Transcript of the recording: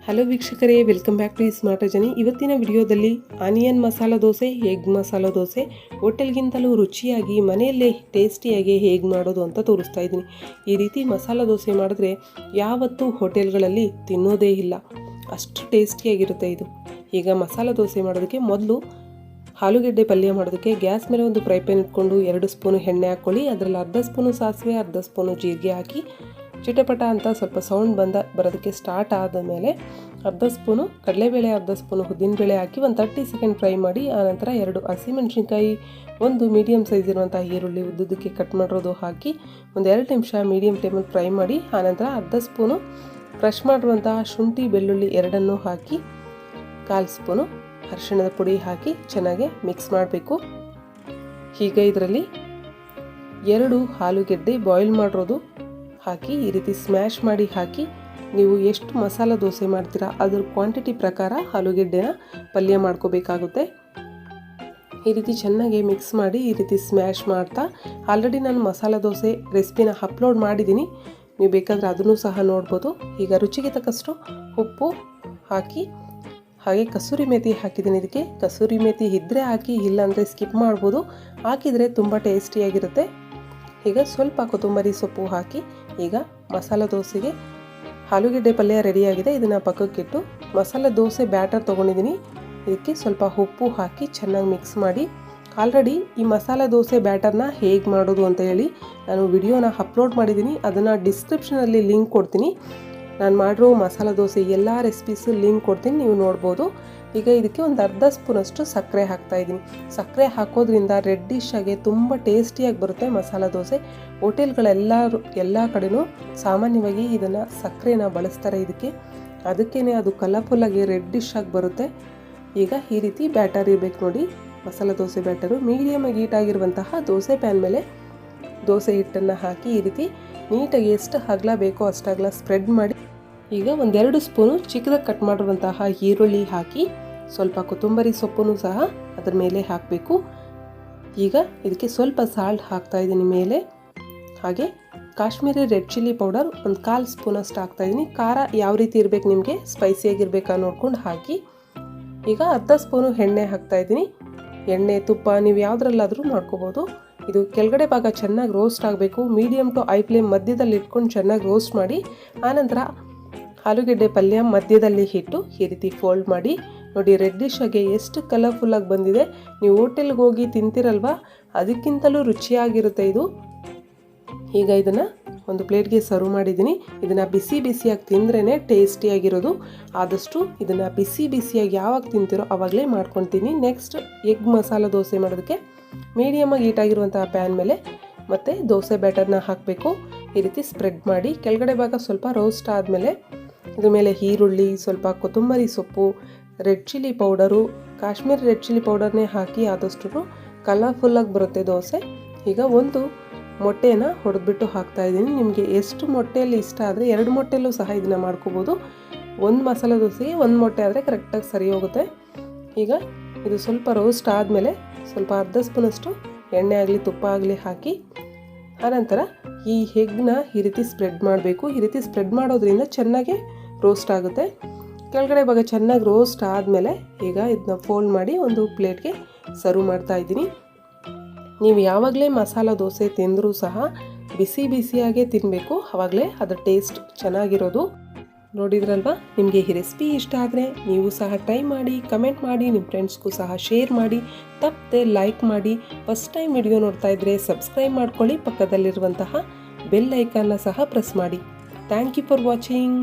Hello ವೀಕ್ಷಕರೇ, welcome back to smart ಜನಿ. ಇವತ್ತಿನ ವಿಡಿಯೋದಲ್ಲಿ ಆನಿಯನ್ ಮಸಾಲ ದೋಸೆ, ಎಗ್ ಮಸಾಲ ದೋಸೆ ಹೋಟೆಲ್ಗಿಂತಲೂ ರುಚಿಯಾಗಿ ಮನೆಯಲ್ಲೇ ಟೇಸ್ಟಿಯಾಗಿ ಹೇಗೆ ಮಾಡೋದು ಅಂತ ತೋರಿಸ್ತಾ ಇದ್ದೀನಿ. ಈ ರೀತಿ ಮಸಾಲ ದೋಸೆ ಮಾಡಿದ್ರೆ ಯಾವತ್ತೂ ಹೋಟೆಲ್ಗಳಲ್ಲಿ ತಿನ್ನೋದೇ ಇಲ್ಲ, ಅಷ್ಟು ಟೇಸ್ಟಿಯಾಗಿರುತ್ತೆ ಇದು. ಈಗ ಮಸಾಲ ದೋಸೆ ಮಾಡೋದಕ್ಕೆ ಮೊದಲು ಆಲೂಗೆಡ್ಡೆ ಪಲ್ಯ ಮಾಡೋದಕ್ಕೆ ಗ್ಯಾಸ್ ಮೇಲೆ ಒಂದು ಫ್ರೈ ಪ್ಯಾನ್ ಇಟ್ಕೊಂಡು 2 ಸ್ಪೂನು ಎಣ್ಣೆ ಹಾಕ್ಕೊಳ್ಳಿ. ಅದರಲ್ಲಿ ಅರ್ಧ ಸ್ಪೂನು ಸಾಸಿವೆ, ಅರ್ಧ ಸ್ಪೂನು ಜೀರಿಗೆ ಹಾಕಿ ಚಿಟಪಟ ಅಂತ ಸ್ವಲ್ಪ ಸೌಂಡ್ ಬರೋದಕ್ಕೆ ಸ್ಟಾರ್ಟ್ ಆದ ಮೇಲೆ ಅರ್ಧ ಸ್ಪೂನು ಕಡಲೆಬೇಳೆ, ಅರ್ಧ ಸ್ಪೂನು ಉದ್ದಿನಬೇಳೆ ಹಾಕಿ ಒಂದು 30 ಸೆಕೆಂಡ್ ಫ್ರೈ ಮಾಡಿ. ಆನಂತರ 2 ಹಸಿಮೆಣಸಿನ್ಕಾಯಿ, ಒಂದು ಮೀಡಿಯಮ್ ಸೈಜ್ ಇರುವಂಥ ಈರುಳ್ಳಿ ಉದ್ದುದಕ್ಕೆ ಕಟ್ ಮಾಡಿರೋದು ಹಾಕಿ ಒಂದು 2 ನಿಮಿಷ ಮೀಡಿಯಮ್ ಫ್ಲೇಮಲ್ಲಿ ಫ್ರೈ ಮಾಡಿ. ಆನಂತರ ಅರ್ಧ ಸ್ಪೂನು ಕ್ರಷ್ ಮಾಡಿರುವಂಥ ಶುಂಠಿ ಬೆಳ್ಳುಳ್ಳಿ ಎರಡನ್ನೂ ಹಾಕಿ 1/4 ಸ್ಪೂನು ಅರಿಶಿಣದ ಪುಡಿ ಹಾಕಿ ಚೆನ್ನಾಗಿ ಮಿಕ್ಸ್ ಮಾಡಬೇಕು. ಹೀಗೆ ಇದರಲ್ಲಿ 2 ಆಲೂಗೆಡ್ಡೆ ಬಾಯ್ಲ್ ಮಾಡಿರೋದು ಹಾಕಿ ಈ ರೀತಿ ಸ್ಮ್ಯಾಶ್ ಮಾಡಿ ಹಾಕಿ, ನೀವು ಎಷ್ಟು ಮಸಾಲ ದೋಸೆ ಮಾಡ್ತೀರಾ ಅದ್ರ ಕ್ವಾಂಟಿಟಿ ಪ್ರಕಾರ ಆಲೂಗೆಡ್ಡೆನ ಪಲ್ಯ ಮಾಡ್ಕೋಬೇಕಾಗುತ್ತೆ. ಈ ರೀತಿ ಚೆನ್ನಾಗಿ ಮಿಕ್ಸ್ ಮಾಡಿ ಈ ರೀತಿ ಸ್ಮ್ಯಾಶ್ ಮಾಡ್ತಾ, ಆಲ್ರೆಡಿ ನಾನು ಮಸಾಲ ದೋಸೆ ರೆಸಿಪಿನ ಅಪ್ಲೋಡ್ ಮಾಡಿದ್ದೀನಿ, ನೀವು ಬೇಕಾದರೆ ಅದನ್ನು ಸಹ ನೋಡ್ಬೋದು. ಈಗ ರುಚಿಗೆ ತಕ್ಕಷ್ಟು ಉಪ್ಪು ಹಾಕಿ, ಹಾಗೆ ಕಸೂರಿ ಮೇಥಿ ಹಾಕಿದ್ದೀನಿ. ಇದಕ್ಕೆ ಕಸೂರಿ ಮೇಥಿ ಇದ್ದರೆ ಹಾಕಿ, ಇಲ್ಲಾಂದರೆ ಸ್ಕಿಪ್ ಮಾಡ್ಬೋದು. ಹಾಕಿದರೆ ತುಂಬ ಟೇಸ್ಟಿಯಾಗಿರುತ್ತೆ. ಈಗ ಸ್ವಲ್ಪ ಕೊತ್ತಂಬರಿ ಸೊಪ್ಪು ಹಾಕಿ, ಈಗ ಮಸಾಲ ದೋಸೆಗೆ ಆಲೂಗೆಡ್ಡೆ ಪಲ್ಯ ರೆಡಿಯಾಗಿದೆ. ಇದನ್ನು ಪಕ್ಕಕ್ಕಿಟ್ಟು ಮಸಾಲ ದೋಸೆ ಬ್ಯಾಟರ್ ತೊಗೊಂಡಿದ್ದೀನಿ. ಇದಕ್ಕೆ ಸ್ವಲ್ಪ ಉಪ್ಪು ಹಾಕಿ ಚೆನ್ನಾಗಿ ಮಿಕ್ಸ್ ಮಾಡಿ. ಆಲ್ರೆಡಿ ಈ ಮಸಾಲ ದೋಸೆ ಬ್ಯಾಟರ್ನ ಹೇಗೆ ಮಾಡೋದು ಅಂತ ಹೇಳಿ ನಾನು ವಿಡಿಯೋನ ಅಪ್ಲೋಡ್ ಮಾಡಿದ್ದೀನಿ, ಅದನ್ನು ಡಿಸ್ಕ್ರಿಪ್ಷನಲ್ಲಿ ಲಿಂಕ್ ಕೊಡ್ತೀನಿ. ನಾನು ಮಾಡಿರೋ ಮಸಾಲ ದೋಸೆ ಎಲ್ಲ ರೆಸಿಪೀಸು ಲಿಂಕ್ ಕೊಡ್ತೀನಿ, ನೀವು ನೋಡ್ಬೋದು. ಈಗ ಇದಕ್ಕೆ ಒಂದು ಅರ್ಧ ಸ್ಪೂನಷ್ಟು ಸಕ್ಕರೆ ಹಾಕ್ತಾಯಿದ್ದೀನಿ. ಸಕ್ಕರೆ ಹಾಕೋದ್ರಿಂದ ರೆಡ್ಡಿಶ್ ಆಗಿ ತುಂಬ ಟೇಸ್ಟಿಯಾಗಿ ಬರುತ್ತೆ ಮಸಾಲ ದೋಸೆ. ಎಲ್ಲ ಕಡೆನೂ ಸಾಮಾನ್ಯವಾಗಿ ಇದನ್ನು ಸಕ್ಕರೆನ ಬಳಸ್ತಾರೆ ಇದಕ್ಕೆ, ಅದಕ್ಕೇ ಅದು ಕಲರ್ಫುಲ್ಲಾಗಿ ರೆಡ್ಡಿಶ್ ಆಗಿ ಬರುತ್ತೆ. ಈಗ ಈ ರೀತಿ ಬ್ಯಾಟರ್ ಇರಬೇಕು ನೋಡಿ, ಮಸಾಲ ದೋಸೆ ಬ್ಯಾಟರು. ಮೀಡಿಯಮಾಗಿ ಹೀಟಾಗಿರುವಂತಹ ದೋಸೆ ಪ್ಯಾನ್ ಮೇಲೆ ದೋಸೆ ಹಿಟ್ಟನ್ನು ಹಾಕಿ ಈ ರೀತಿ ನೀಟಾಗಿ ಎಷ್ಟು ಅಗಲ ಬೇಕೋ ಅಷ್ಟು ಅಗಲ ಸ್ಪ್ರೆಡ್ ಮಾಡಿ. ಈಗ 1-2 ಸ್ಪೂನು ಚಿಕ್ಕದಾಗಿ ಕಟ್ ಮಾಡಿರುವಂತಹ ಈರುಳ್ಳಿ ಹಾಕಿ, ಸ್ವಲ್ಪ ಕೊತ್ತಂಬರಿ ಸೊಪ್ಪನ್ನು ಸಹ ಅದರ ಮೇಲೆ ಹಾಕಬೇಕು. ಈಗ ಇದಕ್ಕೆ ಸ್ವಲ್ಪ ಸಾಲ್ಟ್ ಹಾಕ್ತಾಯಿದ್ದೀನಿ ಮೇಲೆ. ಹಾಗೆ ಕಾಶ್ಮೀರಿ ರೆಡ್ ಚಿಲ್ಲಿ ಪೌಡರ್ ಒಂದು 1/4 ಸ್ಪೂನಷ್ಟು ಹಾಕ್ತಾಯಿದ್ದೀನಿ. ಖಾರ ಯಾವ ರೀತಿ ಇರಬೇಕು ನಿಮಗೆ, ಸ್ಪೈಸಿಯಾಗಿರ್ಬೇಕಾ ನೋಡ್ಕೊಂಡು ಹಾಕಿ. ಈಗ ಅರ್ಧ ಸ್ಪೂನು ಎಣ್ಣೆ ಹಾಕ್ತಾಯಿದ್ದೀನಿ. ಎಣ್ಣೆ, ತುಪ್ಪ ನೀವು ಯಾವುದ್ರಲ್ಲಾದರೂ ಮಾಡ್ಕೋಬೋದು. ಇದು ಕೆಳಗಡೆ ಭಾಗ ಚೆನ್ನಾಗಿ ರೋಸ್ಟ್ ಆಗಬೇಕು. ಮೀಡಿಯಮ್ ಟು ಹೈ ಫ್ಲೇಮ್ ಮಧ್ಯದಲ್ಲಿ ಇಟ್ಕೊಂಡು ಚೆನ್ನಾಗಿ ರೋಸ್ಟ್ ಮಾಡಿ. ಆನಂತರ ಆಲೂಗೆಡ್ಡೆ ಪಲ್ಯ ಮಧ್ಯದಲ್ಲಿ ಇಟ್ಟು ಈ ರೀತಿ ಫೋಲ್ಡ್ ಮಾಡಿ. ನೋಡಿ ರೆಡ್ಡಿಶ್ ಆಗಿ ಎಷ್ಟು ಕಲರ್ಫುಲ್ಲಾಗಿ ಬಂದಿದೆ. ನೀವು ಹೋಟೆಲ್ಗೆ ಹೋಗಿ ತಿಂತಿರಲ್ವಾ, ಅದಕ್ಕಿಂತಲೂ ರುಚಿಯಾಗಿರುತ್ತೆ ಇದು. ಈಗ ಇದನ್ನು ಒಂದು ಪ್ಲೇಟ್ಗೆ ಸರ್ವ್ ಮಾಡಿದ್ದೀನಿ. ಇದನ್ನು ಬಿಸಿ ಬಿಸಿಯಾಗಿ ತಿಂದ್ರೇ ಟೇಸ್ಟಿಯಾಗಿರೋದು. ಆದಷ್ಟು ಇದನ್ನು ಬಿಸಿ ಬಿಸಿಯಾಗಿ ಯಾವಾಗ ತಿಂತೀರೋ ಆವಾಗಲೇ ಮಾಡ್ಕೊತೀನಿ. ನೆಕ್ಸ್ಟ್ ಎಗ್ ಮಸಾಲ ದೋಸೆ ಮಾಡೋದಕ್ಕೆ ಮೀಡಿಯಮಾಗಿ ಹೀಟಾಗಿರುವಂತಹ ಪ್ಯಾನ್ ಮೇಲೆ ಮತ್ತು ದೋಸೆ ಬ್ಯಾಟರ್ನ ಹಾಕಬೇಕು. ಈ ರೀತಿ ಸ್ಪ್ರೆಡ್ ಮಾಡಿ ಕೆಳಗಡೆ ಭಾಗ ಸ್ವಲ್ಪ ರೋಸ್ಟ್ ಆದಮೇಲೆ ಇದ್ರ ಮೇಲೆ ಈರುಳ್ಳಿ, ಸ್ವಲ್ಪ ಕೊತ್ತಂಬರಿ ಸೊಪ್ಪು, red chilli powder, Kashmiri red chilli ಪೌಡರ್ನೇ ಹಾಕಿ ಆದಷ್ಟು ಕಲರ್ಫುಲ್ಲಾಗಿ ಬರುತ್ತೆ ದೋಸೆ. ಈಗ ಒಂದು ಮೊಟ್ಟೆನ ಹೊಡೆದ್ಬಿಟ್ಟು ಹಾಕ್ತಾಯಿದ್ದೀನಿ. ನಿಮಗೆ ಎಷ್ಟು ಮೊಟ್ಟೆಯಲ್ಲಿ ಇಷ್ಟ ಆದರೆ 2 ಮೊಟ್ಟೆಯಲ್ಲೂ ಸಹ ಇದನ್ನು ಮಾಡ್ಕೋಬೋದು. ಒಂದು ಮಸಾಲ ದೋಸೆಗೆ 1 ಮೊಟ್ಟೆ ಆದರೆ ಕರೆಕ್ಟಾಗಿ ಸರಿ ಹೋಗುತ್ತೆ. ಈಗ ಇದು ಸ್ವಲ್ಪ ರೋಸ್ಟ್ ಆದಮೇಲೆ ಸ್ವಲ್ಪ ಅರ್ಧ ಸ್ಪೂನಷ್ಟು ಎಣ್ಣೆ ಆಗಲಿ ತುಪ್ಪ ಆಗಲಿ ಹಾಕಿ, ಆನಂತರ ಈ ಎಗ್ನ ಈ ರೀತಿ ಸ್ಪ್ರೆಡ್ ಮಾಡಬೇಕು. ಈ ರೀತಿ ಸ್ಪ್ರೆಡ್ ಮಾಡೋದ್ರಿಂದ ಚೆನ್ನಾಗಿ ರೋಸ್ಟ್ ಆಗುತ್ತೆ. ಕೆಳಗಡೆ ಭಾಗ ಚೆನ್ನಾಗಿ ರೋಸ್ಟ್ ಆದಮೇಲೆ ಈಗ ಇದನ್ನ ಫೋಲ್ಡ್ ಮಾಡಿ ಒಂದು ಪ್ಲೇಟ್ಗೆ ಸರ್ವ್ ಮಾಡ್ತಾ ಇದ್ದೀನಿ. ನೀವು ಯಾವಾಗಲೇ ಮಸಾಲ ದೋಸೆ ತಿಂದರೂ ಸಹ ಬಿಸಿ ಬಿಸಿಯಾಗೇ ತಿನ್ನಬೇಕು, ಆವಾಗಲೇ ಅದರ ಟೇಸ್ಟ್ ಚೆನ್ನಾಗಿರೋದು. ನೋಡಿದ್ರಲ್ವಾ, ನಿಮಗೆ ಈ ರೆಸಿಪಿ ಇಷ್ಟ ಆದರೆ ನೀವು ಸಹ ಟ್ರೈ ಮಾಡಿ, ಕಮೆಂಟ್ ಮಾಡಿ, ನಿಮ್ಮ ಫ್ರೆಂಡ್ಸ್ಗೂ ಸಹ ಶೇರ್ ಮಾಡಿ, ತಪ್ಪದೆ ಲೈಕ್ ಮಾಡಿ. ಫಸ್ಟ್ ಟೈಮ್ ವಿಡಿಯೋ ನೋಡ್ತಾ ಇದ್ದರೆ ಸಬ್ಸ್ಕ್ರೈಬ್ ಮಾಡ್ಕೊಳ್ಳಿ, ಪಕ್ಕದಲ್ಲಿರುವಂತಹ ಬೆಲ್ ಐಕಾನ್ನ ಸಹ ಪ್ರೆಸ್ ಮಾಡಿ. Thank you for watching.